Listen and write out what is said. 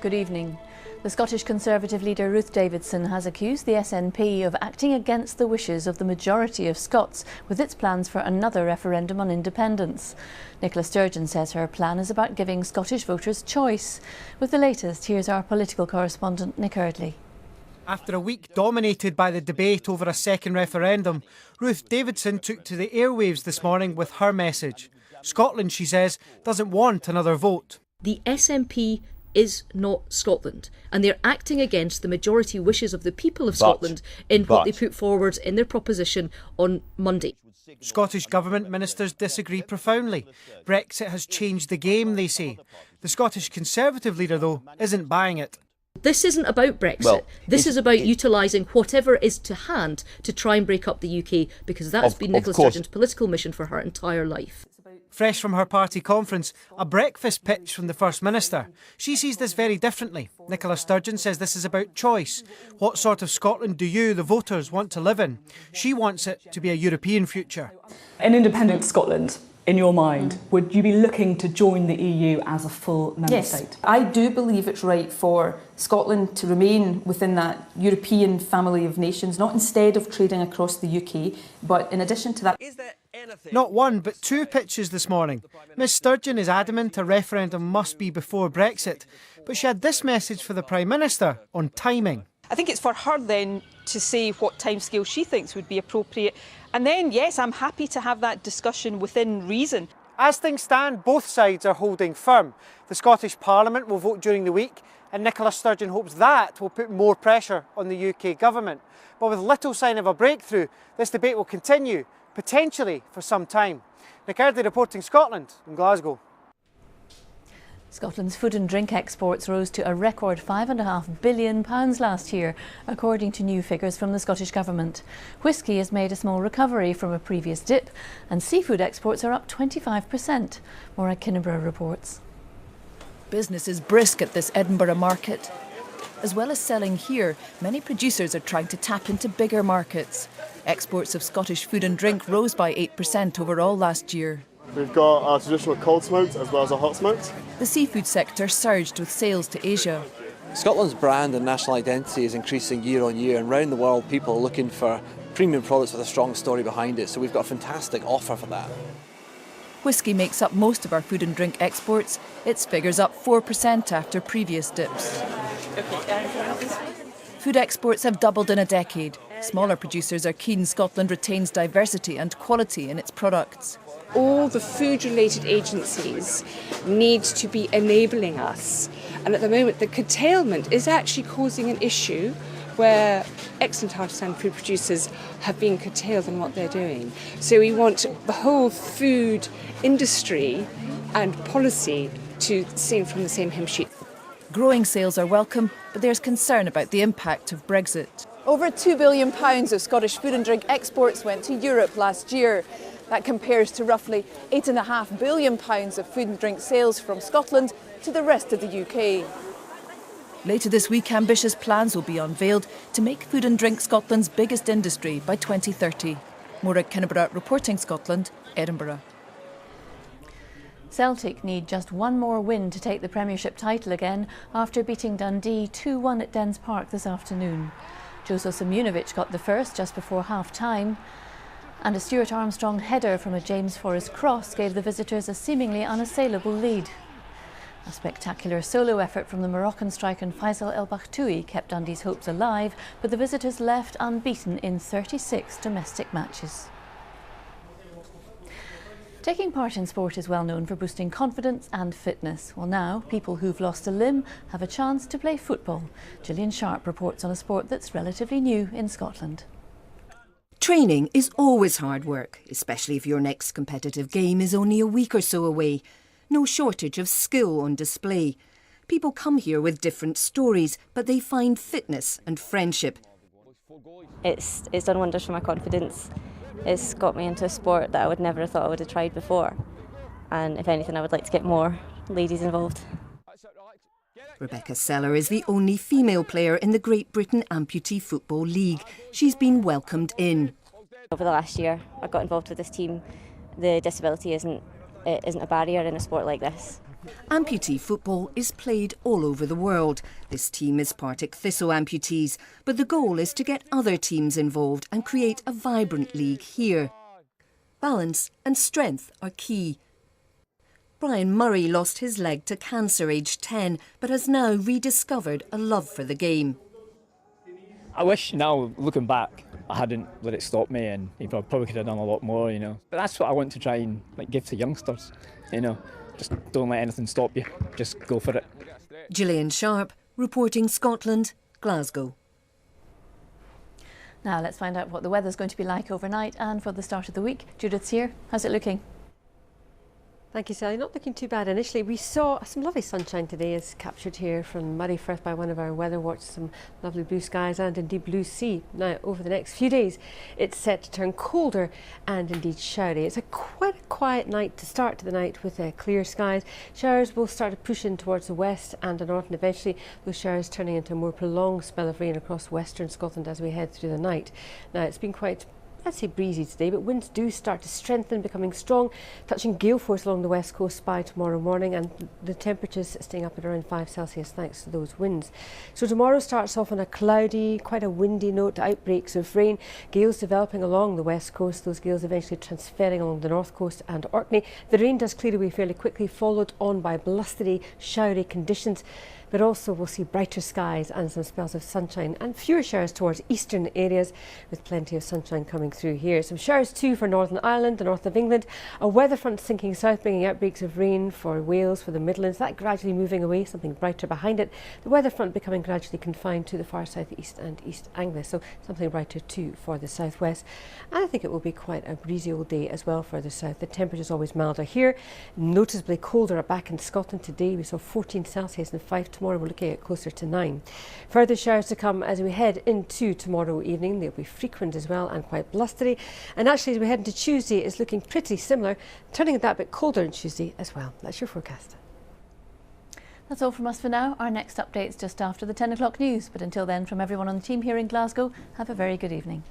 Good evening. The Scottish Conservative leader Ruth Davidson has accused the SNP of acting against the wishes of the majority of Scots with its plans for another referendum on independence. Nicola Sturgeon says her plan is about giving Scottish voters choice. With the latest, here's our political correspondent Nick Eardley. After a week dominated by the debate over a second referendum, Ruth Davidson took to the airwaves this morning with her message. Scotland, she says, doesn't want another vote. The SNP is not Scotland, and they're acting against the majority wishes of the people of Scotland in what they put forward in their proposition on Monday. Scottish Government ministers disagree profoundly. Brexit has changed the game, they say. The Scottish Conservative leader, though, isn't buying it. This isn't about Brexit. This is about utilising whatever is to hand to try and break up the UK, because that's been Nicola Sturgeon's political mission for her entire life. Fresh from her party conference, a breakfast pitch from the First Minister. She sees this very differently. Nicola Sturgeon says this is about choice. What sort of Scotland do you, the voters, want to live in? She wants it to be a European future. An independent Scotland, in your mind, would you be looking to join the EU as a full member state? Yes, I do believe it's right for Scotland to remain within that European family of nations, not instead of trading across the UK, but in addition to that. Not one, but two pitches this morning. Ms Sturgeon is adamant a referendum must be before Brexit, but she had this message for the Prime Minister on timing. I think it's for her then to say what timescale she thinks would be appropriate. And then, yes, I'm happy to have that discussion within reason. As things stand, both sides are holding firm. The Scottish Parliament will vote during the week, and Nicola Sturgeon hopes that will put more pressure on the UK government. But with little sign of a breakthrough, this debate will continue, potentially for some time. Nick Eardley reporting Scotland in Glasgow. Scotland's food and drink exports rose to a record £5.5 billion last year, according to new figures from the Scottish Government. Whisky has made a small recovery from a previous dip, and seafood exports are up 25%. Maura Kinneborough reports. Business is brisk at this Edinburgh market. As well as selling here, many producers are trying to tap into bigger markets. Exports of Scottish food and drink rose by 8% overall last year. We've got our traditional cold smoked as well as our hot smoked. The seafood sector surged with sales to Asia. Scotland's brand and national identity is increasing year on year, and around the world people are looking for premium products with a strong story behind it, so we've got a fantastic offer for that. Whisky makes up most of our food and drink exports. Its figures up 4% after previous dips. Food exports have doubled in a decade. Smaller producers are keen Scotland retains diversity and quality in its products. All the food-related agencies need to be enabling us. And at the moment, the curtailment is actually causing an issue where excellent artisan food producers have been curtailed in what they're doing. So we want the whole food industry and policy to sing from the same hymn sheet. Growing sales are welcome, but there's concern about the impact of Brexit. Over £2 billion of Scottish food and drink exports went to Europe last year. That compares to roughly £8.5 billion of food and drink sales from Scotland to the rest of the UK. Later this week, ambitious plans will be unveiled to make food and drink Scotland's biggest industry by 2030. Maura Kinneborough reporting Scotland, Edinburgh. Celtic need just one more win to take the Premiership title again after beating Dundee 2-1 at Dens Park this afternoon. Jozo Simunovic got the first just before half-time, and a Stuart Armstrong header from a James Forrest cross gave the visitors a seemingly unassailable lead. A spectacular solo effort from the Moroccan striker Faisal El Bakhtoui kept Dundee's hopes alive, but the visitors left unbeaten in 36 domestic matches. Taking part in sport is well known for boosting confidence and fitness. Well, now people who've lost a limb have a chance to play football. Gillian Sharp reports on a sport that's relatively new in Scotland. Training is always hard work, especially if your next competitive game is only a week or so away. No shortage of skill on display. People come here with different stories, but they find fitness and friendship. It's done wonders for my confidence. It's got me into a sport that I would never have thought I would have tried before. And if anything, I would like to get more ladies involved. Rebecca Seller is the only female player in the Great Britain Amputee Football League. She's been welcomed in. Over the last year, I got involved with this team. The disability isn't a barrier in a sport like this. Amputee football is played all over the world. This team is Partick Thistle amputees, but the goal is to get other teams involved and create a vibrant league here. Balance and strength are key. Brian Murray lost his leg to cancer aged 10, but has now rediscovered a love for the game. I wish now, looking back, I hadn't let it stop me, and I probably could have done a lot more, you know. But that's what I want to try and give to youngsters, you know. Just don't let anything stop you, just go for it. Gillian Sharp, reporting Scotland, Glasgow. Now let's find out what the weather's going to be like overnight and for the start of the week. Judith's here. How's it looking? Thank you, Sally. Not looking too bad initially. We saw some lovely sunshine today, as captured here from Murray Firth by one of our weather watchers. Some lovely blue skies and indeed blue sea. Now, over the next few days, it's set to turn colder and indeed showery. It's quite a quiet night to start the night with clear skies. Showers will start to push in towards the west and the north, and eventually those showers turning into a more prolonged spell of rain across western Scotland as we head through the night. Now, it's been quite, I'd say, breezy today, but winds do start to strengthen, becoming strong, touching gale force along the west coast by tomorrow morning, and the temperatures staying up at around 5 Celsius thanks to those winds. So tomorrow starts off on a cloudy, quite a windy note, outbreaks of rain, gales developing along the west coast, those gales eventually transferring along the north coast and Orkney. The rain does clear away fairly quickly, followed on by blustery, showery conditions. But also we'll see brighter skies and some spells of sunshine and fewer showers towards eastern areas, with plenty of sunshine coming through here. Some showers too for Northern Ireland, the north of England. A weather front sinking south, bringing outbreaks of rain for Wales, for the Midlands. That gradually moving away, something brighter behind it. The weather front becoming gradually confined to the far southeast and East Anglia, so something brighter too for the southwest. And I think it will be quite a breezy old day as well further south. The temperatures always milder here, noticeably colder back in Scotland today. We saw 14 Celsius and 5 tomorrow. We're looking at closer to 9. Further showers to come as we head into tomorrow evening. They'll be frequent as well and quite blustery. And actually, as we head into Tuesday, it's looking pretty similar, turning that bit colder on Tuesday as well. That's your forecast. That's all from us for now. Our next update's just after the 10 o'clock news. But until then, from everyone on the team here in Glasgow, have a very good evening.